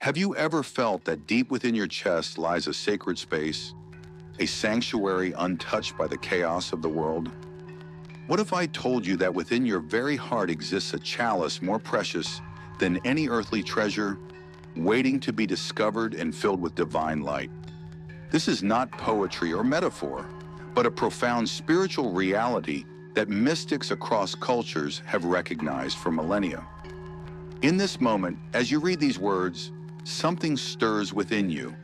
Have you ever felt that deep within your chest lies a sacred space, a sanctuary untouched by the chaos of the world? What if I told you that within your very heart exists a chalice more precious than any earthly treasure, waiting to be discovered and filled with divine light? This is not poetry or metaphor, but a profound spiritual reality that mystics across cultures have recognized for millennia. In this moment, as you read these words, something stirs within you.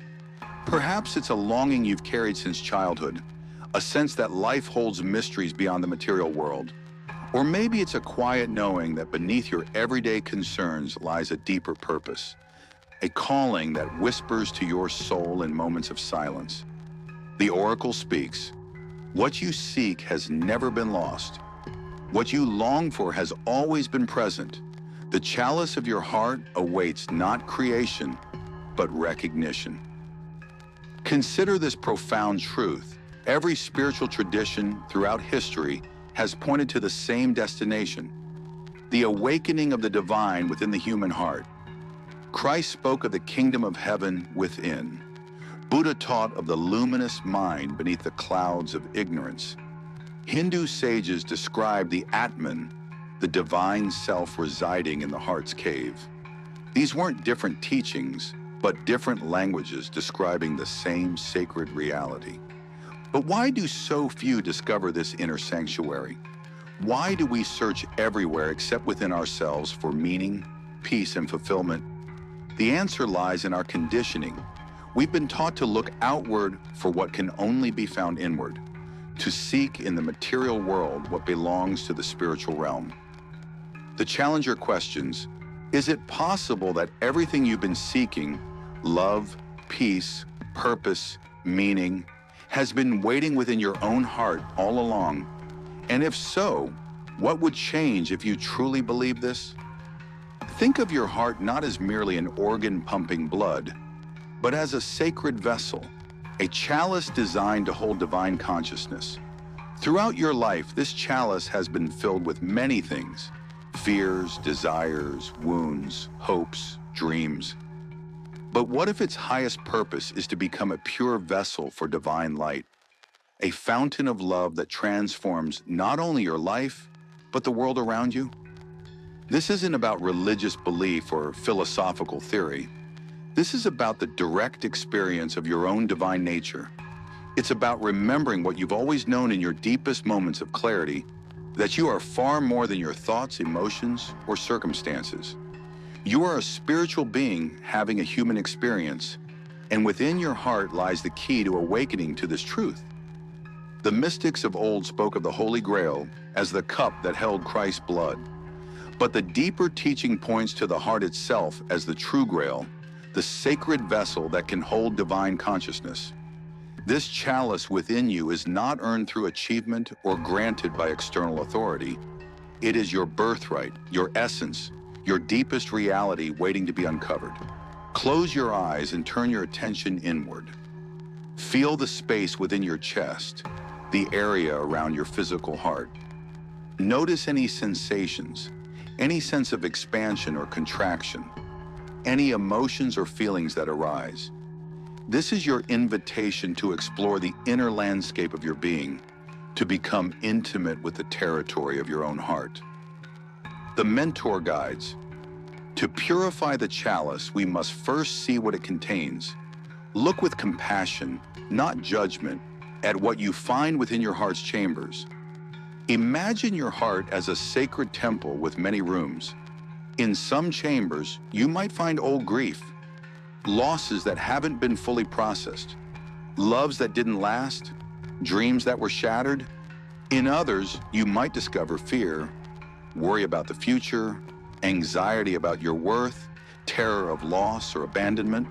Perhaps it's a longing you've carried since childhood, a sense that life holds mysteries beyond the material world. Or maybe it's a quiet knowing that beneath your everyday concerns lies a deeper purpose, a calling that whispers to your soul in moments of silence. The oracle speaks. What you seek has never been lost. What you long for has always been present. The chalice of your heart awaits not creation, but recognition. Consider this profound truth. Every spiritual tradition throughout history has pointed to the same destination, the awakening of the divine within the human heart. Christ spoke of the kingdom of heaven within. Buddha taught of the luminous mind beneath the clouds of ignorance. Hindu sages described the Atman, the divine self residing in the heart's cave. These weren't different teachings, but different languages describing the same sacred reality. But why do so few discover this inner sanctuary? Why do we search everywhere except within ourselves for meaning, peace, and fulfillment? The answer lies in our conditioning. We've been taught to look outward for what can only be found inward, to seek in the material world what belongs to the spiritual realm. The challenger questions, is it possible that everything you've been seeking, love, peace, purpose, meaning, has been waiting within your own heart all along? And if so, what would change if you truly believe this? Think of your heart not as merely an organ pumping blood, but as a sacred vessel, a chalice designed to hold divine consciousness. Throughout your life, this chalice has been filled with many things: fears, desires, wounds, hopes, dreams. But what if its highest purpose is to become a pure vessel for divine light, a fountain of love that transforms not only your life, but the world around you? This isn't about religious belief or philosophical theory. This is about the direct experience of your own divine nature. It's about remembering what you've always known in your deepest moments of clarity, that you are far more than your thoughts, emotions, or circumstances. You are a spiritual being having a human experience, and within your heart lies the key to awakening to this truth. The mystics of old spoke of the Holy Grail as the cup that held Christ's blood. But the deeper teaching points to the heart itself as the true Grail, the sacred vessel that can hold divine consciousness. This chalice within you is not earned through achievement or granted by external authority. It is your birthright, your essence, your deepest reality waiting to be uncovered. Close your eyes and turn your attention inward. Feel the space within your chest, the area around your physical heart. Notice any sensations, any sense of expansion or contraction, any emotions or feelings that arise. This is your invitation to explore the inner landscape of your being, to become intimate with the territory of your own heart. The mentor guides. To purify the chalice, we must first see what it contains. Look with compassion, not judgment, at what you find within your heart's chambers. Imagine your heart as a sacred temple with many rooms. In some chambers, you might find old grief, losses that haven't been fully processed, loves that didn't last, dreams that were shattered. In others, you might discover fear, worry about the future, anxiety about your worth, terror of loss or abandonment.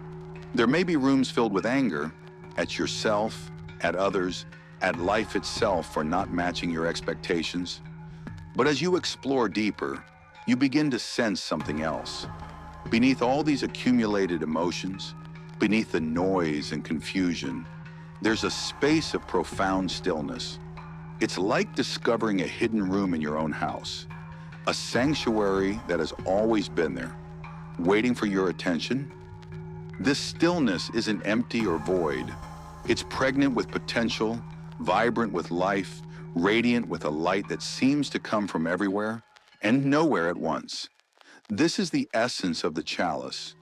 There may be rooms filled with anger at yourself, at others, at life itself for not matching your expectations. But as you explore deeper, you begin to sense something else. Beneath all these accumulated emotions, beneath the noise and confusion, there's a space of profound stillness. It's like discovering a hidden room in your own house, a sanctuary that has always been there, waiting for your attention, This stillness isn't empty or void. It's pregnant with potential, vibrant with life, radiant with a light that seems to come from everywhere and nowhere at once. This is the essence of the chalice,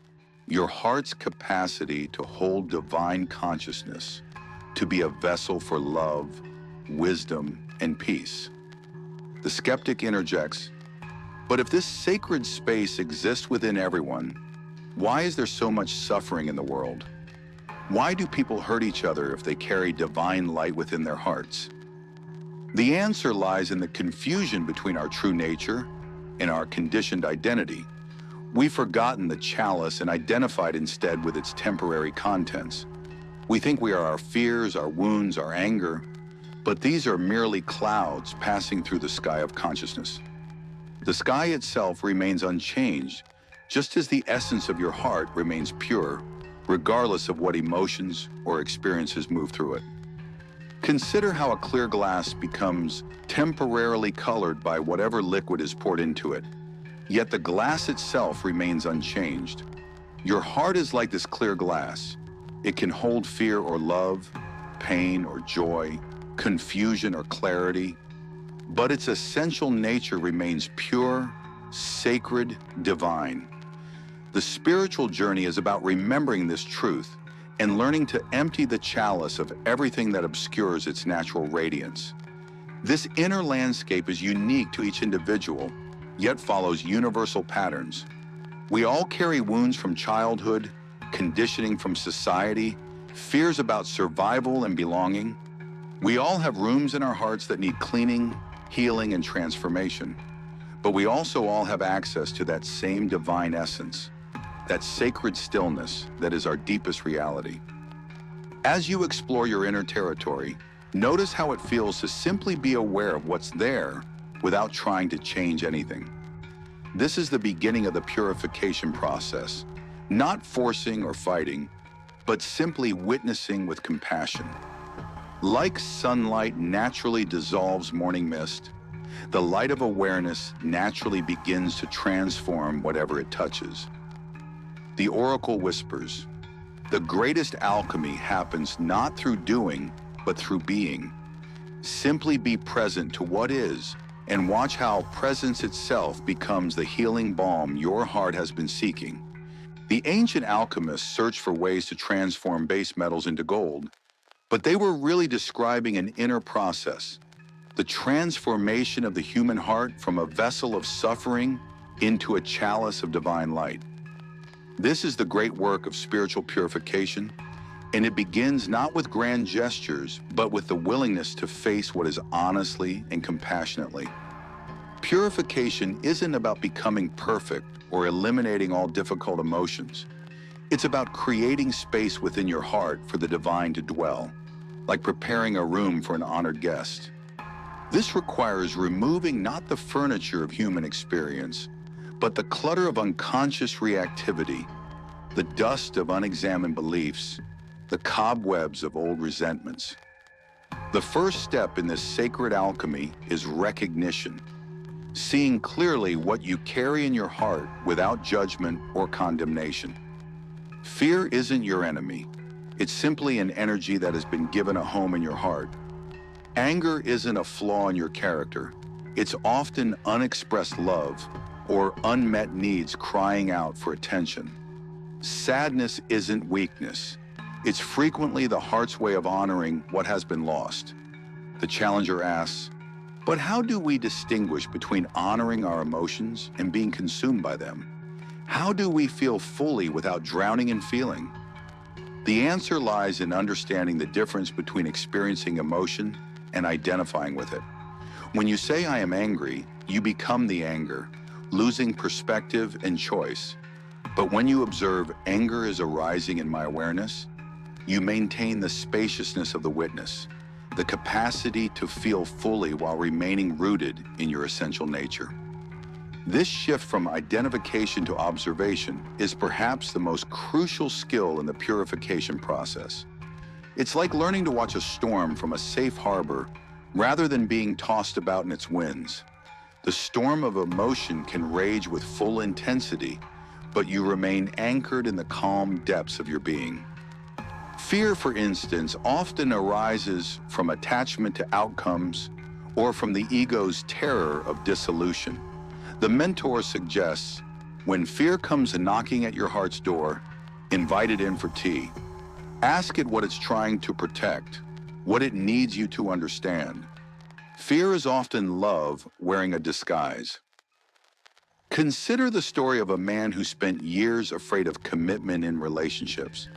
your heart's capacity to hold divine consciousness, to be a vessel for love, wisdom, and peace. The skeptic interjects, but if this sacred space exists within everyone, why is there so much suffering in the world? Why do people hurt each other if they carry divine light within their hearts? The answer lies in the confusion between our true nature and our conditioned identity. We've forgotten the chalice and identified instead with its temporary contents. We think we are our fears, our wounds, our anger, but these are merely clouds passing through the sky of consciousness. The sky itself remains unchanged, just as the essence of your heart remains pure, regardless of what emotions or experiences move through it. Consider how a clear glass becomes temporarily colored by whatever liquid is poured into it, yet the glass itself remains unchanged. Your heart is like this clear glass. It can hold fear or love, pain or joy, confusion or clarity, but its essential nature remains pure, sacred, divine. The spiritual journey is about remembering this truth and learning to empty the chalice of everything that obscures its natural radiance. This inner landscape is unique to each individual, yet follows universal patterns. We all carry wounds from childhood, conditioning from society, fears about survival and belonging. We all have rooms in our hearts that need cleaning, healing, and transformation. But we also all have access to that same divine essence, that sacred stillness that is our deepest reality. As you explore your inner territory, notice how it feels to simply be aware of what's there without trying to change anything. This is the beginning of the purification process, not forcing or fighting, but simply witnessing with compassion. Like sunlight naturally dissolves morning mist, the light of awareness naturally begins to transform whatever it touches. The oracle whispers, the greatest alchemy happens not through doing, but through being. Simply be present to what is, and watch how presence itself becomes the healing balm your heart has been seeking. The ancient alchemists searched for ways to transform base metals into gold, but they were really describing an inner process, the transformation of the human heart from a vessel of suffering into a chalice of divine light. This is the great work of spiritual purification, and it begins not with grand gestures, but with the willingness to face what is honestly and compassionately. Purification isn't about becoming perfect or eliminating all difficult emotions. It's about creating space within your heart for the divine to dwell, like preparing a room for an honored guest. This requires removing not the furniture of human experience, but the clutter of unconscious reactivity, the dust of unexamined beliefs, the cobwebs of old resentments. The first step in this sacred alchemy is recognition, seeing clearly what you carry in your heart without judgment or condemnation. Fear isn't your enemy. It's simply an energy that has been given a home in your heart. Anger isn't a flaw in your character. It's often unexpressed love or unmet needs crying out for attention. Sadness isn't weakness. It's frequently the heart's way of honoring what has been lost. The challenger asks, but how do we distinguish between honoring our emotions and being consumed by them? How do we feel fully without drowning in feeling? The answer lies in understanding the difference between experiencing emotion and identifying with it. When you say, I am angry, you become the anger, losing perspective and choice. But when you observe anger is arising in my awareness, you maintain the spaciousness of the witness, the capacity to feel fully while remaining rooted in your essential nature. This shift from identification to observation is perhaps the most crucial skill in the purification process. It's like learning to watch a storm from a safe harbor rather than being tossed about in its winds. The storm of emotion can rage with full intensity, but you remain anchored in the calm depths of your being. Fear, for instance, often arises from attachment to outcomes or from the ego's terror of dissolution. The mentor suggests, when fear comes knocking at your heart's door, invite it in for tea. Ask it what it's trying to protect, what it needs you to understand. Fear is often love wearing a disguise. Consider the story of a man who spent years afraid of commitment in relationships.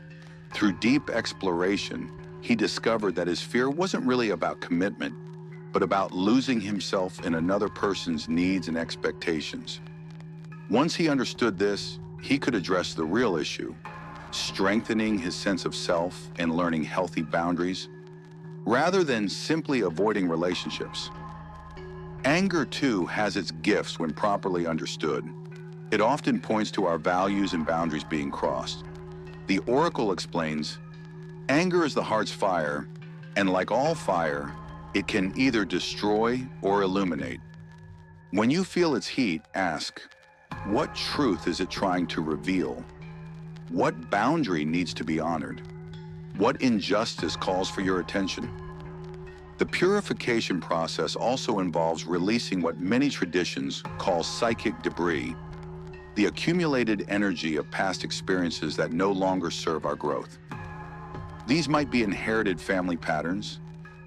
Through deep exploration, he discovered that his fear wasn't really about commitment, but about losing himself in another person's needs and expectations. Once he understood this, he could address the real issue, strengthening his sense of self and learning healthy boundaries, rather than simply avoiding relationships. Anger, too, has its gifts when properly understood. It often points to our values and boundaries being crossed. The oracle explains, anger is the heart's fire, and like all fire, it can either destroy or illuminate. When you feel its heat, ask, what truth is it trying to reveal? What boundary needs to be honored? What injustice calls for your attention? The purification process also involves releasing what many traditions call psychic debris, the accumulated energy of past experiences that no longer serve our growth. These might be inherited family patterns,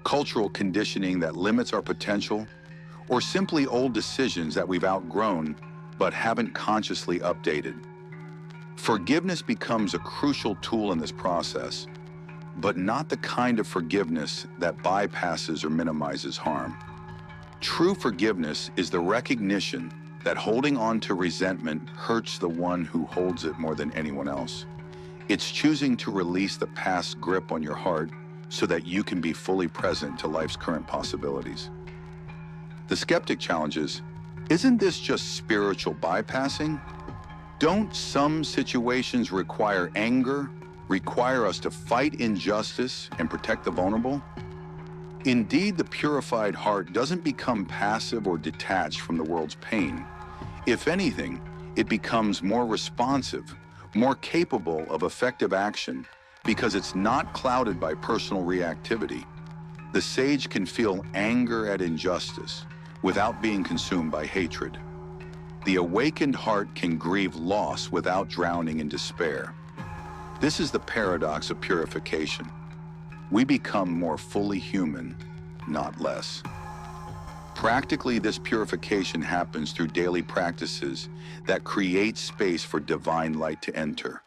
cultural conditioning that limits our potential, or simply old decisions that we've outgrown but haven't consciously updated. Forgiveness becomes a crucial tool in this process, but not the kind of forgiveness that bypasses or minimizes harm. True forgiveness is the recognition that holding on to resentment hurts the one who holds it more than anyone else. It's choosing to release the past's grip on your heart so that you can be fully present to life's current possibilities. The skeptic challenges, isn't this just spiritual bypassing? Don't some situations require anger, require us to fight injustice and protect the vulnerable? Indeed, the purified heart doesn't become passive or detached from the world's pain. If anything, it becomes more responsive, more capable of effective action, because it's not clouded by personal reactivity. The sage can feel anger at injustice without being consumed by hatred. The awakened heart can grieve loss without drowning in despair. This is the paradox of purification. We become more fully human, not less. Practically, this purification happens through daily practices that create space for divine light to enter.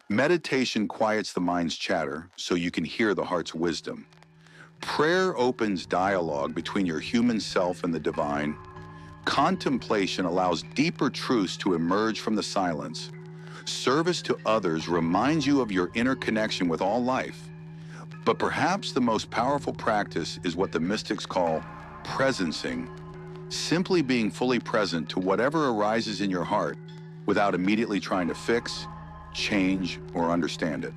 Meditation quiets the mind's chatter so you can hear the heart's wisdom. Prayer opens dialogue between your human self and the divine. Contemplation allows deeper truths to emerge from the silence. Service to others reminds you of your inner connection with all life. But perhaps the most powerful practice is what the mystics call presencing, simply being fully present to whatever arises in your heart without immediately trying to fix, change, or understand it.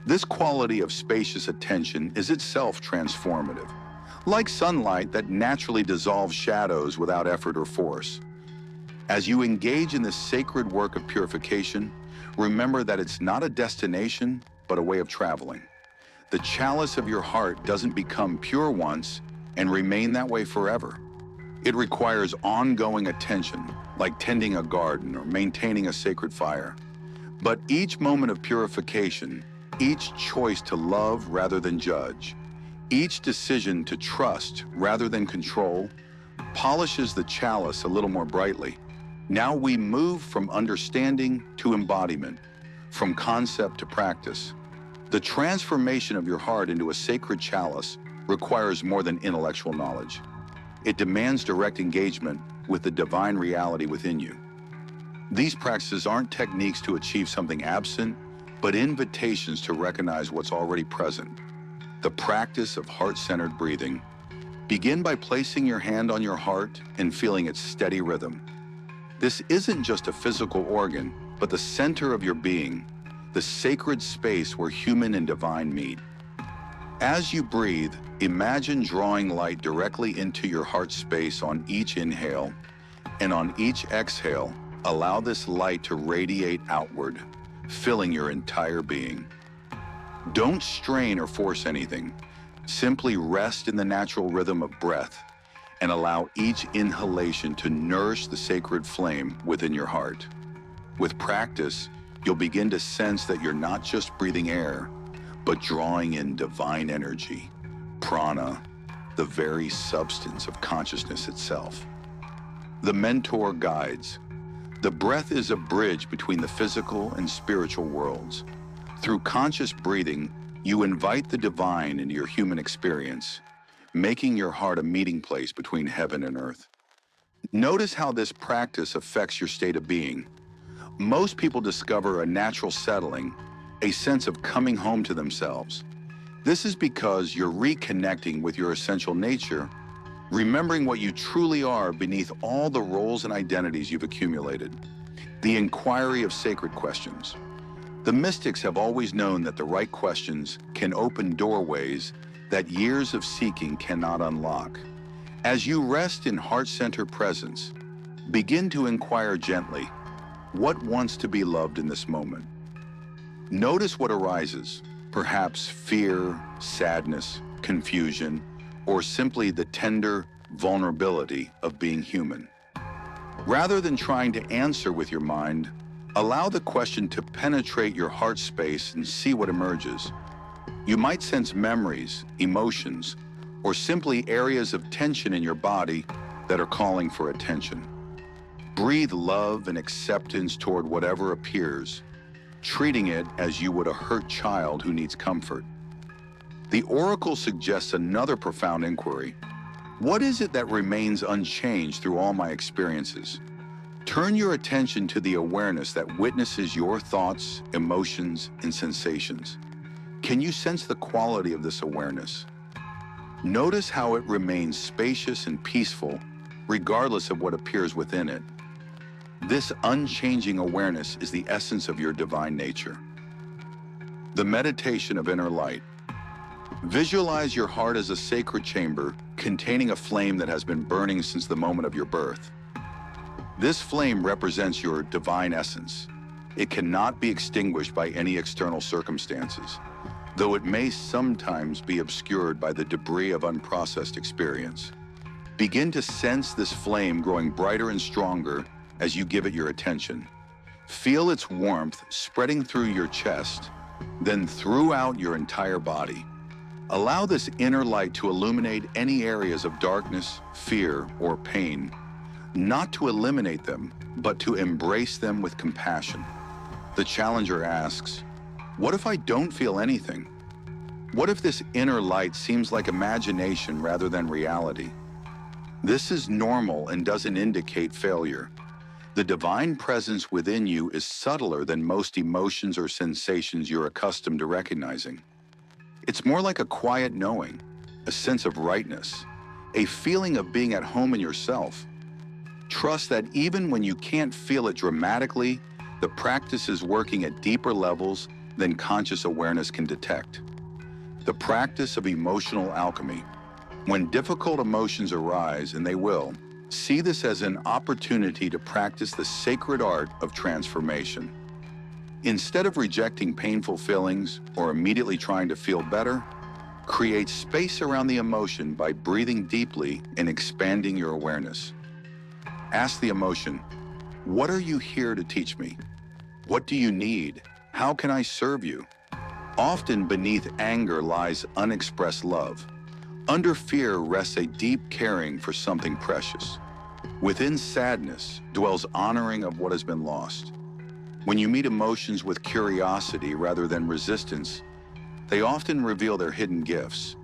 This quality of spacious attention is itself transformative, like sunlight that naturally dissolves shadows without effort or force. As you engage in this sacred work of purification, remember that it's not a destination, but a way of traveling. The chalice of your heart doesn't become pure once and remain that way forever. It requires ongoing attention, like tending a garden or maintaining a sacred fire. But each moment of purification, each choice to love rather than judge, each decision to trust rather than control, polishes the chalice a little more brightly. Now we move from understanding to embodiment, from concept to practice. The transformation of your heart into a sacred chalice requires more than intellectual knowledge. It demands direct engagement with the divine reality within you. These practices aren't techniques to achieve something absent, but invitations to recognize what's already present. The practice of heart-centered breathing. Begin by placing your hand on your heart and feeling its steady rhythm. This isn't just a physical organ, but the center of your being, the sacred space where human and divine meet. As you breathe, imagine drawing light directly into your heart space on each inhale, and on each exhale, Allow this light to radiate outward, filling your entire being. Don't strain or force anything. Simply rest in the natural rhythm of breath and allow each inhalation to nourish the sacred flame within your heart. With practice, you'll begin to sense that you're not just breathing air, but drawing in divine energy, prana, the very substance of consciousness itself. The mentor guides. The breath is a bridge between the physical and spiritual worlds. Through conscious breathing, you invite the divine into your human experience, making your heart a meeting place between heaven and earth. Notice how this practice affects your state of being. Most people discover a natural settling, a sense of coming home to themselves. This is because you're reconnecting with your essential nature, remembering what you truly are beneath all the roles and identities you've accumulated. The inquiry of sacred questions. The mystics have always known that the right questions can open doorways that years of seeking cannot unlock. As you rest in heart-centered presence, begin to inquire gently, what wants to be loved in this moment? Notice what arises, perhaps fear, sadness, confusion, or simply the tender vulnerability of being human. Rather than trying to answer with your mind, allow the question to penetrate your heart space and see what emerges. You might sense memories, emotions, or simply areas of tension in your body that are calling for attention. Breathe love and acceptance toward whatever appears, treating it as you would a hurt child who needs comfort. The oracle suggests another profound inquiry. What is it that remains unchanged through all my experiences? Turn your attention to the awareness that witnesses your thoughts, emotions, and sensations. Can you sense the quality of this awareness? Notice how it remains spacious and peaceful, regardless of what appears within it. This unchanging awareness is the essence of your divine nature. The meditation of inner light. Visualize your heart as a sacred chamber containing a flame that has been burning since the moment of your birth. This flame represents your divine essence. It cannot be extinguished by any external circumstances, though it may sometimes be obscured by the debris of unprocessed experience. Begin to sense this flame growing brighter and stronger as you give it your attention. Feel its warmth spreading through your chest, then throughout your entire body. Allow this inner light to illuminate any areas of darkness, fear, or pain, not to eliminate them, but to embrace them with compassion. The challenger asks, what if I don't feel anything? What if this inner light seems like imagination rather than reality? This is normal and doesn't indicate failure. The divine presence within you is subtler than most emotions or sensations you're accustomed to recognizing. It's more like a quiet knowing, a sense of rightness, a feeling of being at home in yourself. Trust that even when you can't feel it dramatically, the practice is working at deeper levels than conscious awareness can detect. The practice of emotional alchemy. When difficult emotions arise, and they will, see this as an opportunity to practice the sacred art of transformation. Instead of rejecting painful feelings or immediately trying to feel better, create space around the emotion by breathing deeply and expanding your awareness. Ask the emotion, what are you here to teach me? What do you need? How can I serve you? Often beneath anger lies unexpressed love. Under fear rests a deep caring for something precious. Within sadness dwells honoring of what has been lost. When you meet emotions with curiosity rather than resistance, they often reveal their hidden gifts.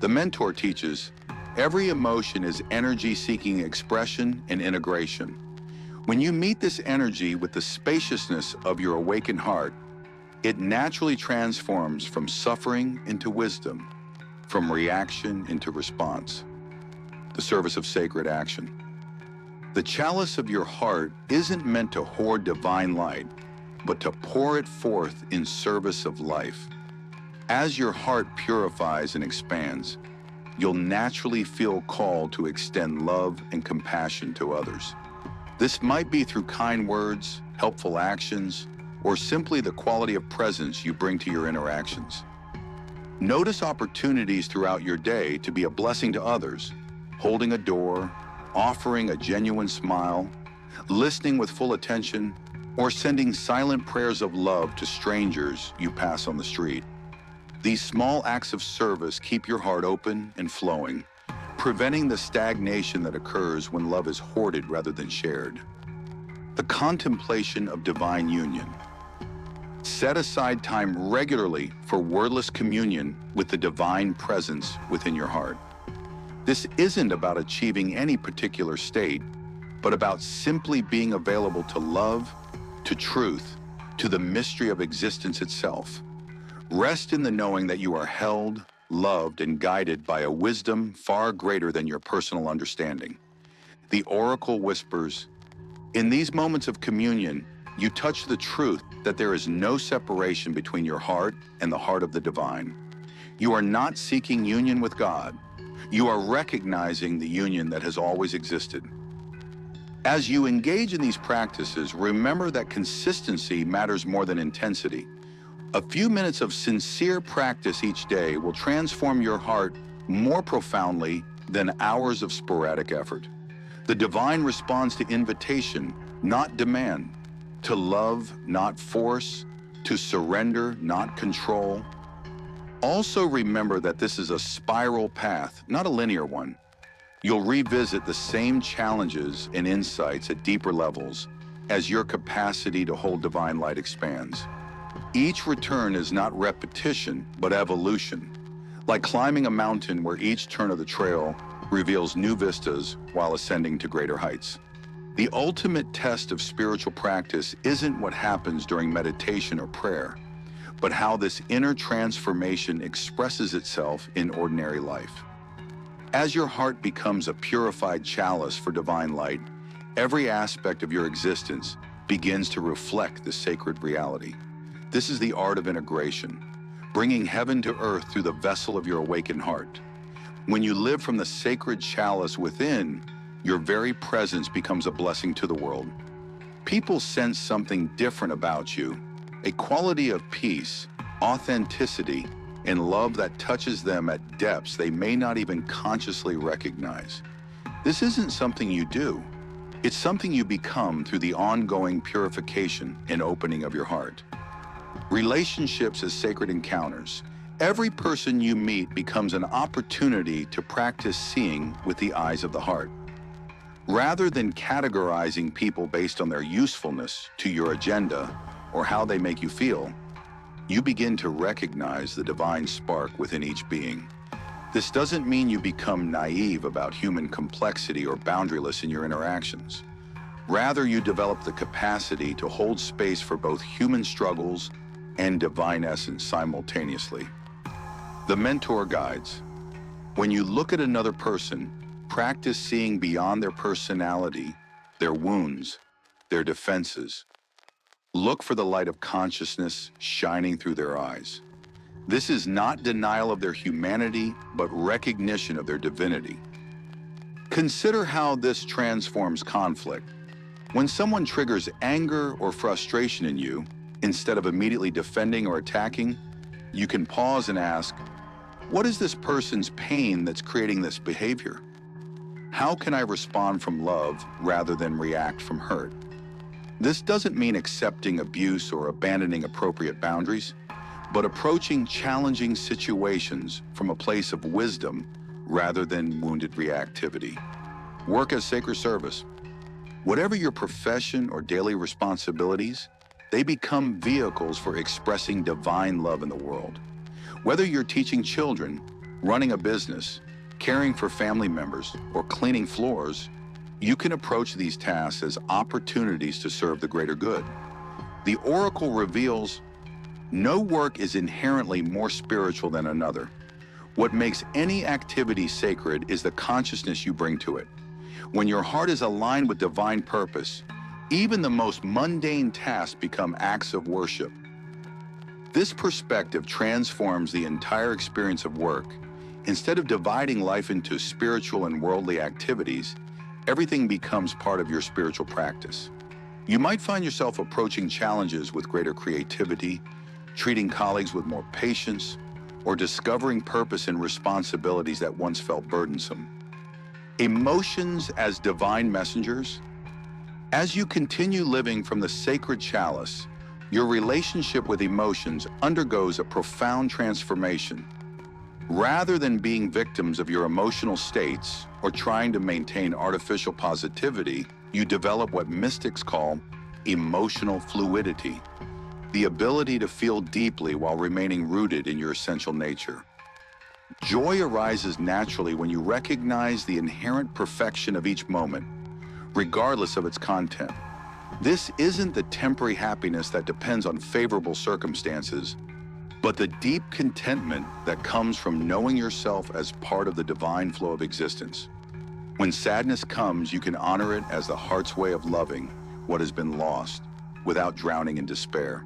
The mentor teaches, every emotion is energy seeking expression and integration. When you meet this energy with the spaciousness of your awakened heart, it naturally transforms from suffering into wisdom, from reaction into response. The service of sacred action. The chalice of your heart isn't meant to hoard divine light, but to pour it forth in service of life. As your heart purifies and expands, you'll naturally feel called to extend love and compassion to others. This might be through kind words, helpful actions, or simply the quality of presence you bring to your interactions. Notice opportunities throughout your day to be a blessing to others, holding a door, offering a genuine smile, listening with full attention, or sending silent prayers of love to strangers you pass on the street. These small acts of service keep your heart open and flowing, preventing the stagnation that occurs when love is hoarded rather than shared. The contemplation of divine union. Set aside time regularly for wordless communion with the divine presence within your heart. This isn't about achieving any particular state, but about simply being available to love, to truth, to the mystery of existence itself. Rest in the knowing that you are held, loved, and guided by a wisdom far greater than your personal understanding. The oracle whispers, in these moments of communion, you touch the truth that there is no separation between your heart and the heart of the divine. You are not seeking union with God. You are recognizing the union that has always existed. As you engage in these practices, remember that consistency matters more than intensity. A few minutes of sincere practice each day will transform your heart more profoundly than hours of sporadic effort. The divine responds to invitation, not demand, to love, not force, to surrender, not control. Also remember that this is a spiral path, not a linear one. You'll revisit the same challenges and insights at deeper levels as your capacity to hold divine light expands. Each return is not repetition, but evolution, like climbing a mountain where each turn of the trail reveals new vistas while ascending to greater heights. The ultimate test of spiritual practice isn't what happens during meditation or prayer, but how this inner transformation expresses itself in ordinary life. As your heart becomes a purified chalice for divine light, every aspect of your existence begins to reflect the sacred reality. This is the art of integration, bringing heaven to earth through the vessel of your awakened heart. When you live from the sacred chalice within, your very presence becomes a blessing to the world. People sense something different about you, a quality of peace, authenticity, and love that touches them at depths they may not even consciously recognize. This isn't something you do. It's something you become through the ongoing purification and opening of your heart. Relationships as sacred encounters. Every person you meet becomes an opportunity to practice seeing with the eyes of the heart. Rather than categorizing people based on their usefulness to your agenda or how they make you feel, you begin to recognize the divine spark within each being. This doesn't mean you become naive about human complexity or boundaryless in your interactions. Rather, you develop the capacity to hold space for both human struggles and divine essence simultaneously. The mentor guides. When you look at another person, practice seeing beyond their personality, their wounds, their defenses. Look for the light of consciousness shining through their eyes. This is not denial of their humanity, but recognition of their divinity. Consider how this transforms conflict. When someone triggers anger or frustration in you, instead of immediately defending or attacking, you can pause and ask, what is this person's pain that's creating this behavior? How can I respond from love rather than react from hurt? This doesn't mean accepting abuse or abandoning appropriate boundaries, but approaching challenging situations from a place of wisdom rather than wounded reactivity. Work as sacred service. Whatever your profession or daily responsibilities, they become vehicles for expressing divine love in the world. Whether you're teaching children, running a business, caring for family members, or cleaning floors, you can approach these tasks as opportunities to serve the greater good. The oracle reveals no work is inherently more spiritual than another. What makes any activity sacred is the consciousness you bring to it. When your heart is aligned with divine purpose, even the most mundane tasks become acts of worship. This perspective transforms the entire experience of work. Instead of dividing life into spiritual and worldly activities, everything becomes part of your spiritual practice. You might find yourself approaching challenges with greater creativity, treating colleagues with more patience, or discovering purpose in responsibilities that once felt burdensome. Emotions as divine messengers. As you continue living from the sacred chalice, your relationship with emotions undergoes a profound transformation. Rather than being victims of your emotional states or trying to maintain artificial positivity, you develop what mystics call emotional fluidity, the ability to feel deeply while remaining rooted in your essential nature. Joy arises naturally when you recognize the inherent perfection of each moment, regardless of its content. This isn't the temporary happiness that depends on favorable circumstances, but the deep contentment that comes from knowing yourself as part of the divine flow of existence. When sadness comes, you can honor it as the heart's way of loving what has been lost without drowning in despair.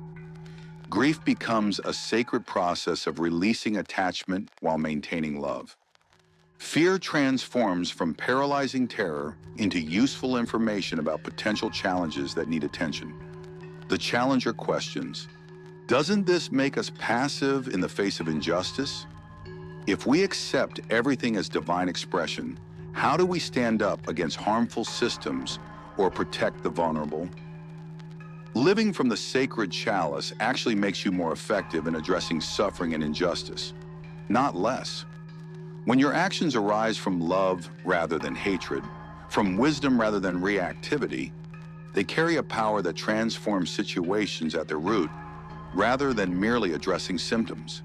Grief becomes a sacred process of releasing attachment while maintaining love. Fear transforms from paralyzing terror into useful information about potential challenges that need attention. The challenger questions, doesn't this make us passive in the face of injustice? If we accept everything as divine expression, how do we stand up against harmful systems or protect the vulnerable? Living from the sacred chalice actually makes you more effective in addressing suffering and injustice, not less. When your actions arise from love rather than hatred, from wisdom rather than reactivity, they carry a power that transforms situations at their root, rather than merely addressing symptoms.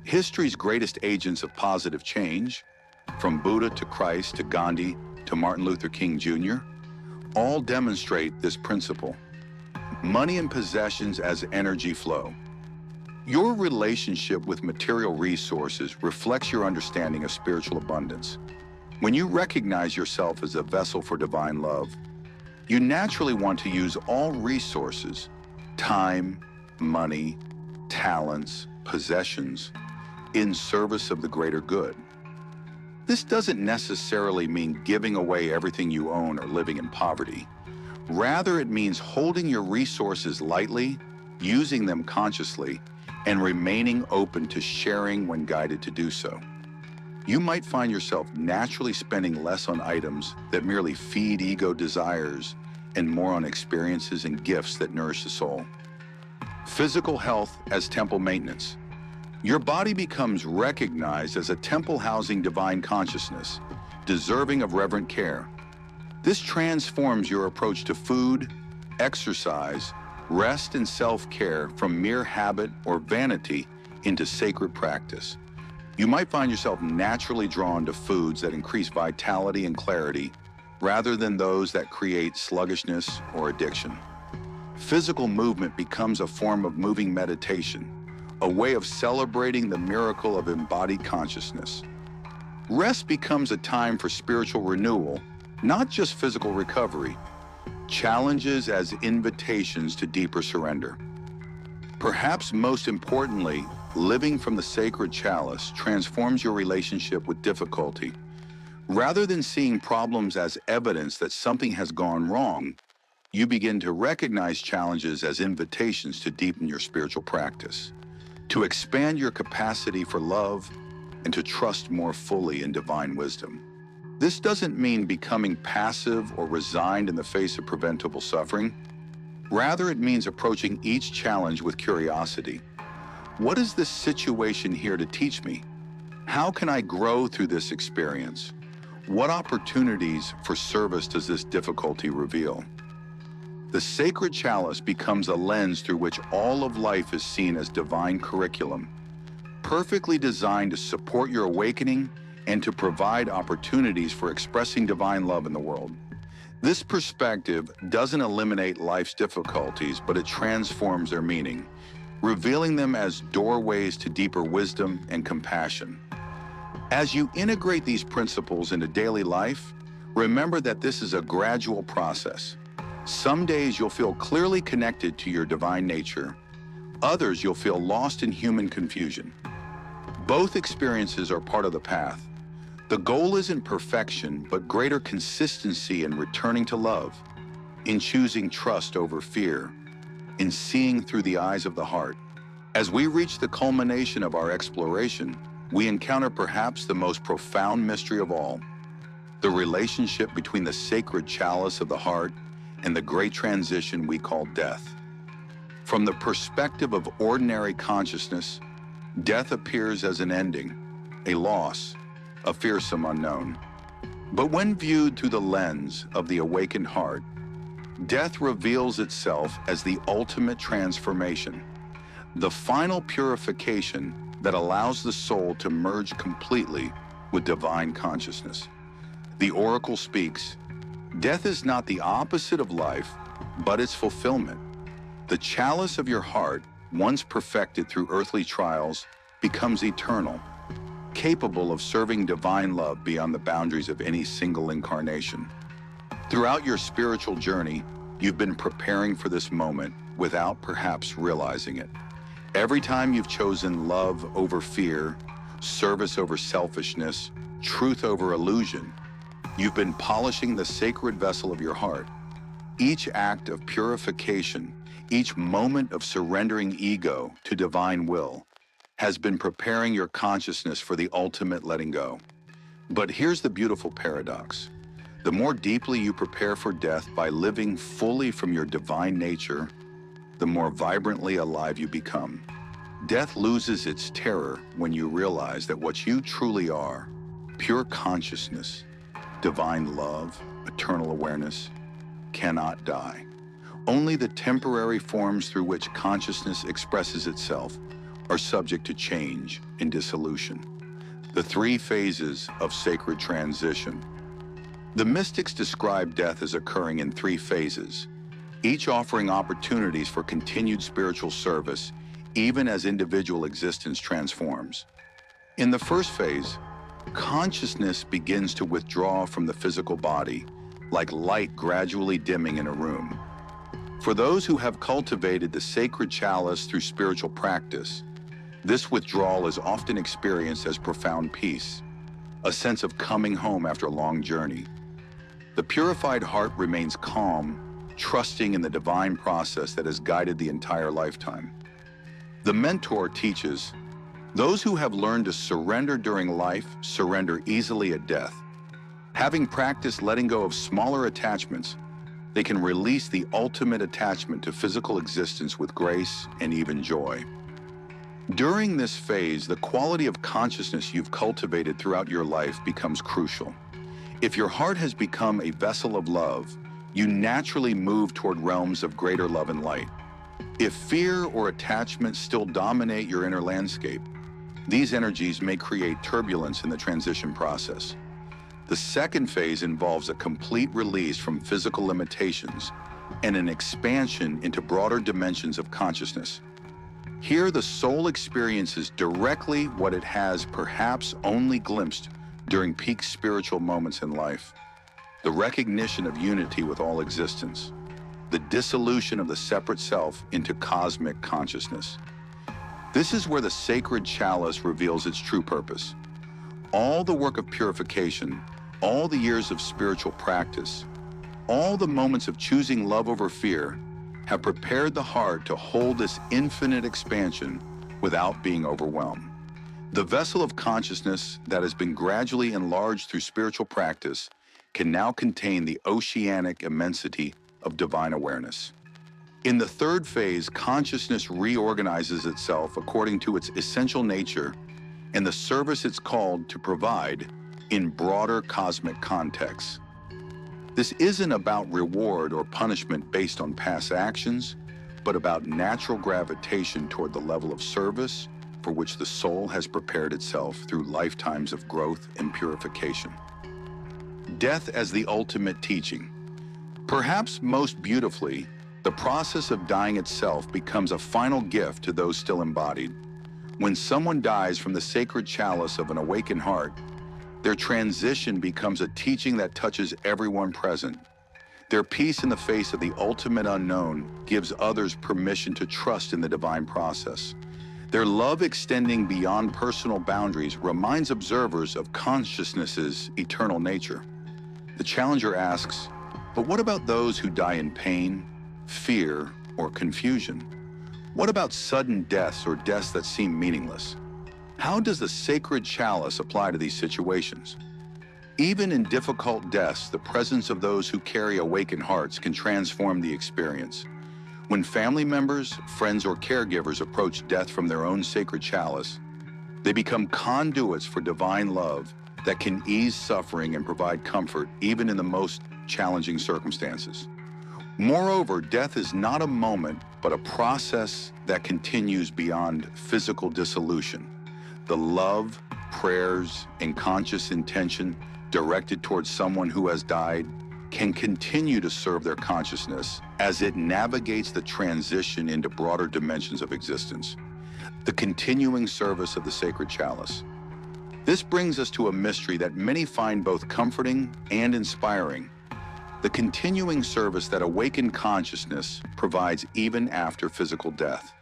History's greatest agents of positive change, from Buddha to Christ to Gandhi to Martin Luther King Jr., all demonstrate this principle. Money and possessions as energy flow. Your relationship with material resources reflects your understanding of spiritual abundance. When you recognize yourself as a vessel for divine love, you naturally want to use all resources, time, money, talents, possessions, in service of the greater good. This doesn't necessarily mean giving away everything you own or living in poverty. Rather, it means holding your resources lightly, using them consciously, and remaining open to sharing when guided to do so. You might find yourself naturally spending less on items that merely feed ego desires and more on experiences and gifts that nourish the soul. Physical health as temple maintenance. Your body becomes recognized as a temple housing divine consciousness, deserving of reverent care. This transforms your approach to food, exercise, rest, and self-care from mere habit or vanity into sacred practice. You might find yourself naturally drawn to foods that increase vitality and clarity, rather than those that create sluggishness or addiction. Physical movement becomes a form of moving meditation, a way of celebrating the miracle of embodied consciousness. Rest becomes a time for spiritual renewal, not just physical recovery. Challenges as invitations to deeper surrender. Perhaps most importantly, living from the sacred chalice transforms your relationship with difficulty. Rather than seeing problems as evidence that something has gone wrong, you begin to recognize challenges as invitations to deepen your spiritual practice, to expand your capacity for love, and to trust more fully in divine wisdom. This doesn't mean becoming passive or resigned in the face of preventable suffering. Rather, it means approaching each challenge with curiosity. What is this situation here to teach me? How can I grow through this experience? What opportunities for service does this difficulty reveal? The sacred chalice becomes a lens through which all of life is seen as divine curriculum, perfectly designed to support your awakening and to provide opportunities for expressing divine love in the world. This perspective doesn't eliminate life's difficulties, but it transforms their meaning, revealing them as doorways to deeper wisdom and compassion. As you integrate these principles into daily life, remember that this is a gradual process. Some days you'll feel clearly connected to your divine nature. Others you'll feel lost in human confusion. Both experiences are part of the path. The goal isn't perfection, but greater consistency in returning to love, in choosing trust over fear, in seeing through the eyes of the heart. As we reach the culmination of our exploration, we encounter perhaps the most profound mystery of all, the relationship between the sacred chalice of the heart and the great transition we call death. From the perspective of ordinary consciousness, death appears as an ending, a loss, a fearsome unknown. But when viewed through the lens of the awakened heart, death reveals itself as the ultimate transformation, the final purification that allows the soul to merge completely with divine consciousness. The oracle speaks, "Death is not the opposite of life, but its fulfillment. The chalice of your heart, once perfected through earthly trials, becomes eternal, capable of serving divine love beyond the boundaries of any single incarnation." Throughout your spiritual journey, you've been preparing for this moment without perhaps realizing it. Every time you've chosen love over fear, service over selfishness, truth over illusion, you've been polishing the sacred vessel of your heart. Each act of purification, each moment of surrendering ego to divine will, has been preparing your consciousness for the ultimate letting go. But here's the beautiful paradox. The more deeply you prepare for death by living fully from your divine nature, the more vibrantly alive you become. Death loses its terror when you realize that what you truly are, pure consciousness, divine love, eternal awareness, cannot die. Only the temporary forms through which consciousness expresses itself are subject to change and dissolution. The three phases of sacred transition. The mystics describe death as occurring in three phases, each offering opportunities for continued spiritual service, even as individual existence transforms. In the first phase, consciousness begins to withdraw from the physical body, like light gradually dimming in a room. For those who have cultivated the sacred chalice through spiritual practice, this withdrawal is often experienced as profound peace, a sense of coming home after a long journey. The purified heart remains calm, trusting in the divine process that has guided the entire lifetime. The mentor teaches, those who have learned to surrender during life surrender easily at death. Having practiced letting go of smaller attachments, they can release the ultimate attachment to physical existence with grace and even joy. During this phase, the quality of consciousness you've cultivated throughout your life becomes crucial. If your heart has become a vessel of love, you naturally move toward realms of greater love and light. If fear or attachment still dominate your inner landscape, these energies may create turbulence in the transition process. The second phase involves a complete release from physical limitations and an expansion into broader dimensions of consciousness. Here, the soul experiences directly what it has perhaps only glimpsed during peak spiritual moments in life: the recognition of unity with all existence, the dissolution of the separate self into cosmic consciousness. This is where the sacred chalice reveals its true purpose. All the work of purification, all the years of spiritual practice, all the moments of choosing love over fear have prepared the heart to hold this infinite expansion without being overwhelmed. The vessel of consciousness that has been gradually enlarged through spiritual practice can now contain the oceanic immensity of divine awareness. In the third phase, consciousness reorganizes itself according to its essential nature and the service it's called to provide in broader cosmic contexts. This isn't about reward or punishment based on past actions, but about natural gravitation toward the level of service for which the soul has prepared itself through lifetimes of growth and purification. Death as the ultimate teaching. Perhaps most beautifully, the process of dying itself becomes a final gift to those still embodied. When someone dies from the sacred chalice of an awakened heart, their transition becomes a teaching that touches everyone present. Their peace in the face of the ultimate unknown gives others permission to trust in the divine process. Their love extending beyond personal boundaries reminds observers of consciousness's eternal nature. The challenger asks, but what about those who die in pain, fear, or confusion? What about sudden deaths or deaths that seem meaningless? How does the sacred chalice apply to these situations? Even in difficult deaths, the presence of those who carry awakened hearts can transform the experience. When family members, friends, or caregivers approach death from their own sacred chalice, they become conduits for divine love that can ease suffering and provide comfort even in the most challenging circumstances. Moreover, death is not a moment, but a process that continues beyond physical dissolution. The love, prayers, and conscious intention directed towards someone who has died can continue to serve their consciousness as it navigates the transition into broader dimensions of existence. The continuing service of the sacred chalice. This brings us to a mystery that many find both comforting and inspiring. The continuing service that awakened consciousness provides even after physical death.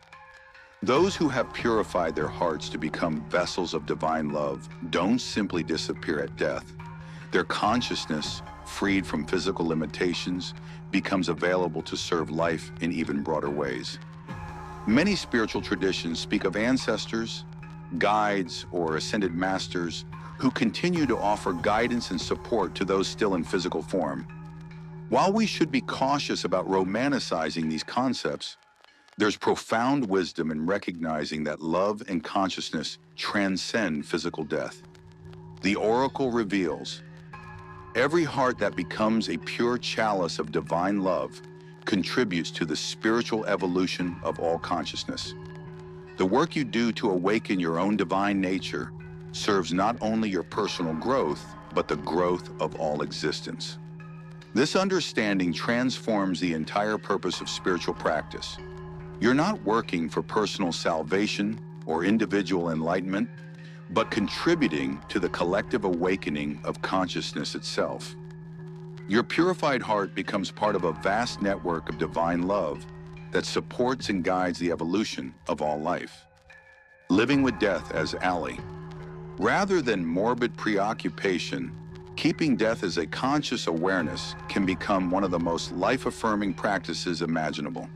Those who have purified their hearts to become vessels of divine love don't simply disappear at death. Their consciousness, freed from physical limitations, becomes available to serve life in even broader ways. Many spiritual traditions speak of ancestors, guides, or ascended masters who continue to offer guidance and support to those still in physical form. While we should be cautious about romanticizing these concepts, there's profound wisdom in recognizing that love and consciousness transcend physical death. The oracle reveals, every heart that becomes a pure chalice of divine love contributes to the spiritual evolution of all consciousness. The work you do to awaken your own divine nature serves not only your personal growth, but the growth of all existence. This understanding transforms the entire purpose of spiritual practice. You're not working for personal salvation or individual enlightenment, but contributing to the collective awakening of consciousness itself. Your purified heart becomes part of a vast network of divine love that supports and guides the evolution of all life. Living with death as ally. Rather than morbid preoccupation, keeping death as a conscious awareness can become one of the most life-affirming practices imaginable.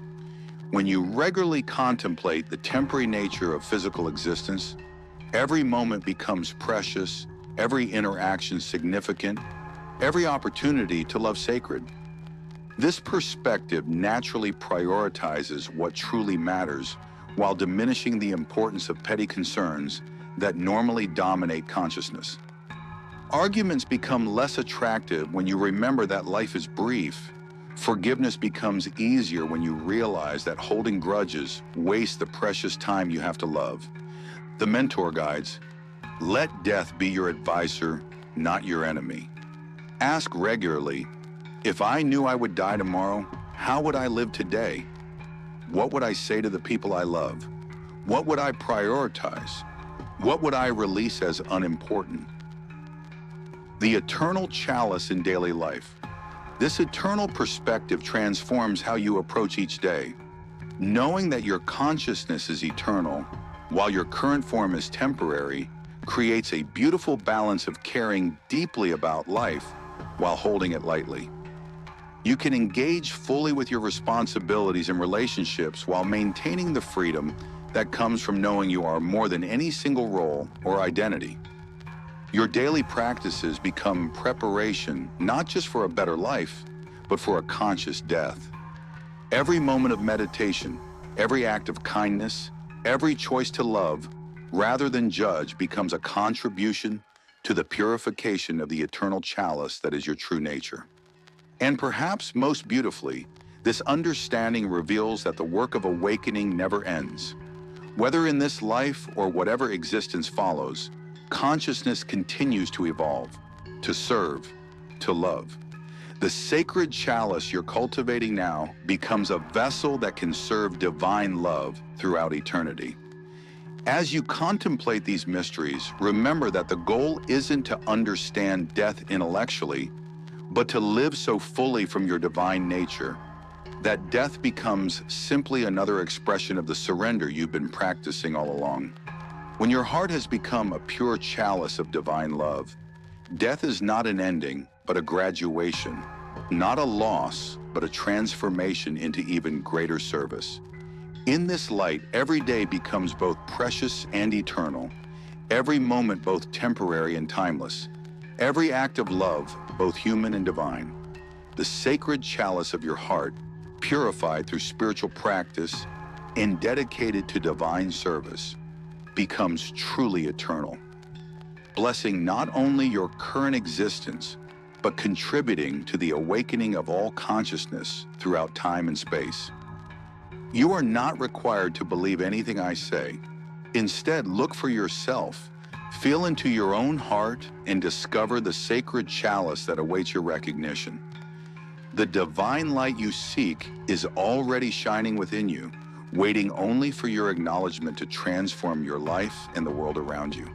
When you regularly contemplate the temporary nature of physical existence, every moment becomes precious, every interaction significant, every opportunity to love sacred. This perspective naturally prioritizes what truly matters while diminishing the importance of petty concerns that normally dominate consciousness. Arguments become less attractive when you remember that life is brief. Forgiveness becomes easier when you realize that holding grudges wastes the precious time you have to love. The mentor guides, let death be your advisor, not your enemy. Ask regularly, if I knew I would die tomorrow, how would I live today? What would I say to the people I love? What would I prioritize? What would I release as unimportant? The eternal chalice in daily life. This eternal perspective transforms how you approach each day. Knowing that your consciousness is eternal, while your current form is temporary, creates a beautiful balance of caring deeply about life while holding it lightly. You can engage fully with your responsibilities and relationships while maintaining the freedom that comes from knowing you are more than any single role or identity. Your daily practices become preparation not just for a better life, but for a conscious death. Every moment of meditation, every act of kindness, every choice to love, rather than judge, becomes a contribution to the purification of the eternal chalice that is your true nature. And perhaps most beautifully, this understanding reveals that the work of awakening never ends. Whether in this life or whatever existence follows, consciousness continues to evolve, to serve, to love. The sacred chalice you're cultivating now becomes a vessel that can serve divine love throughout eternity. As you contemplate these mysteries, remember that the goal isn't to understand death intellectually, but to live so fully from your divine nature that death becomes simply another expression of the surrender you've been practicing all along. When your heart has become a pure chalice of divine love, death is not an ending, but a graduation, not a loss, but a transformation into even greater service. In this light, every day becomes both precious and eternal, every moment both temporary and timeless, every act of love both human and divine. The sacred chalice of your heart, purified through spiritual practice and dedicated to divine service, becomes truly eternal, blessing not only your current existence, but contributing to the awakening of all consciousness throughout time and space. You are not required to believe anything I say. Instead, look for yourself, feel into your own heart, and discover the sacred chalice that awaits your recognition. The divine light you seek is already shining within you, waiting only for your acknowledgement to transform your life and the world around you.